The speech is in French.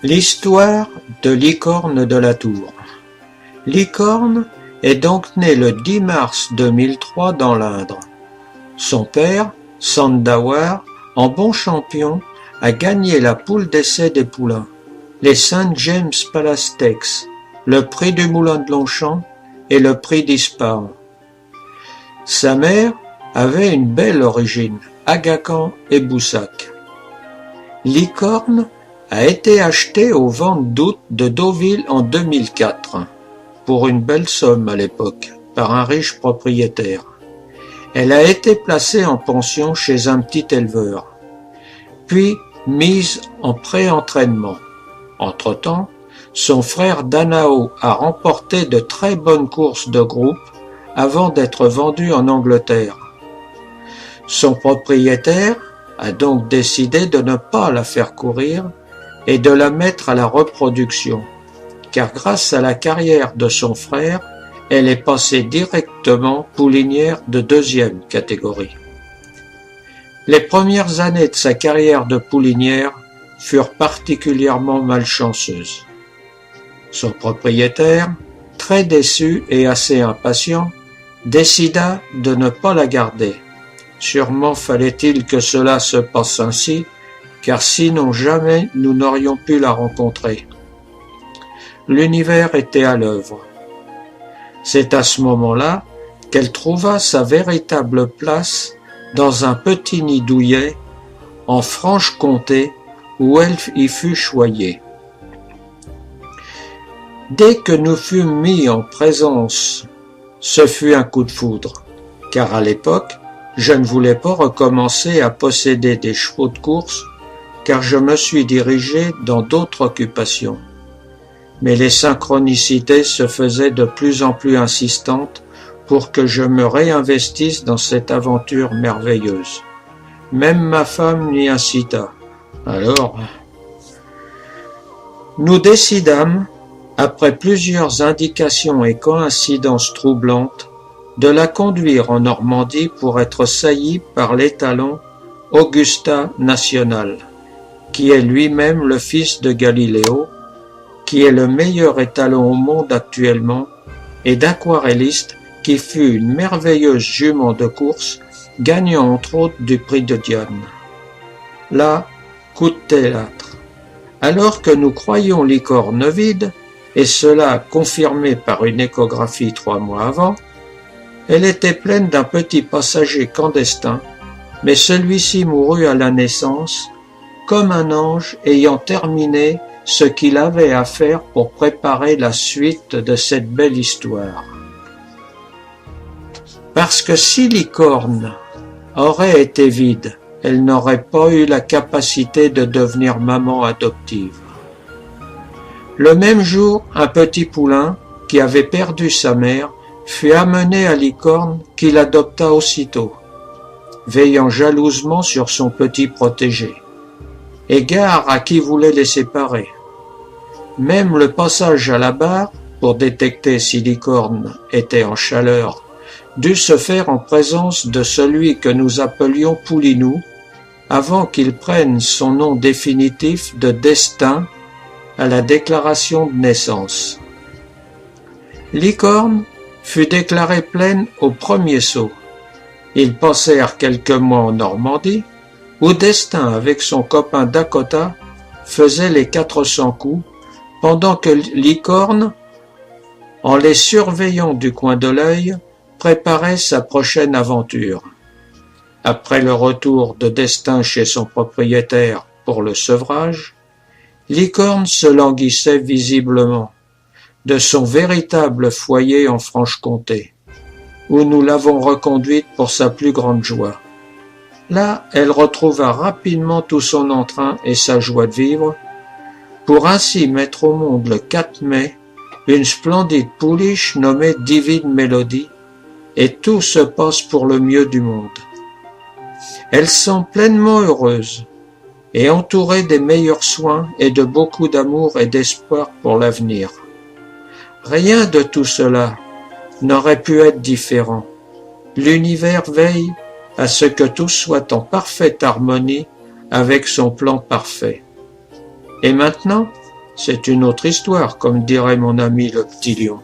L'histoire de Licorne de la Tour. Licorne est donc né le 10 mars 2003 dans l'Indre. Son père, Sandawar, en bon champion, a gagné la poule d'essai des poulains, les St. James Palace Stakes, le prix du Moulin de Longchamp et le prix d'Ispahan. Sa mère avait une belle origine, Aga Khan et Boussac. Licorne a été achetée aux ventes d'août de Deauville en 2004, pour une belle somme à l'époque, par un riche propriétaire. Elle a été placée en pension chez un petit éleveur, puis mise en pré-entraînement. Entre-temps, son frère Danao a remporté de très bonnes courses de groupe avant d'être vendue en Angleterre. Son propriétaire a donc décidé de ne pas la faire courir et de la mettre à la reproduction, car grâce à la carrière de son frère, elle est passée directement poulinière de deuxième catégorie. Les premières années de sa carrière de poulinière furent particulièrement malchanceuses. Son propriétaire, très déçu et assez impatient, décida de ne pas la garder. Sûrement fallait-il que cela se passe ainsi, car sinon jamais nous n'aurions pu la rencontrer. L'univers était à l'œuvre. C'est à ce moment-là qu'elle trouva sa véritable place dans un petit nid douillet en Franche-Comté où elle y fut choyée. Dès que nous fûmes mis en présence, ce fut un coup de foudre, car à l'époque, je ne voulais pas recommencer à posséder des chevaux de course, car je me suis dirigé dans d'autres occupations. Mais les synchronicités se faisaient de plus en plus insistantes pour que je me réinvestisse dans cette aventure merveilleuse. Même ma femme m'y incita. Alors, nous décidâmes, après plusieurs indications et coïncidences troublantes, de la conduire en Normandie pour être saillie par l'étalon Augusta National, qui est lui-même le fils de Galiléo, qui est le meilleur étalon au monde actuellement, et d'aquarelliste qui fut une merveilleuse jument de course, gagnant entre autres du prix de Diane. Là, coup de théâtre. Alors que nous croyions Licorne vide, et cela confirmé par une échographie 3 mois avant, elle était pleine d'un petit passager clandestin, mais celui-ci mourut à la naissance, comme un ange ayant terminé ce qu'il avait à faire pour préparer la suite de cette belle histoire. Parce que si Licorne aurait été vide, elle n'aurait pas eu la capacité de devenir maman adoptive. Le même jour, un petit poulain, qui avait perdu sa mère, fut amené à Licorne qui l'adopta aussitôt, veillant jalousement sur son petit protégé. Égard à qui voulait les séparer. Même le passage à la barre, pour détecter si Licorne était en chaleur, dut se faire en présence de celui que nous appelions Poulinou, avant qu'il prenne son nom définitif de Destin à la déclaration de naissance. Licorne fut déclarée pleine au premier saut. Ils passèrent quelques mois en Normandie, où Destin, avec son copain Dakota, faisait les 400 coups, pendant que Licorne, en les surveillant du coin de l'œil, préparait sa prochaine aventure. Après le retour de Destin chez son propriétaire pour le sevrage, Licorne se languissait visiblement de son véritable foyer en Franche-Comté, où nous l'avons reconduite pour sa plus grande joie. Là, elle retrouva rapidement tout son entrain et sa joie de vivre, pour ainsi mettre au monde le 4 mai une splendide pouliche nommée Divine Melody, et tout se passe pour le mieux du monde. Elle sent pleinement heureuse, et entourée des meilleurs soins et de beaucoup d'amour et d'espoir pour l'avenir. Rien de tout cela n'aurait pu être différent. L'univers veille à ce que tout soit en parfaite harmonie avec son plan parfait. Et maintenant, C'est une autre histoire, comme dirait mon ami le petit lion.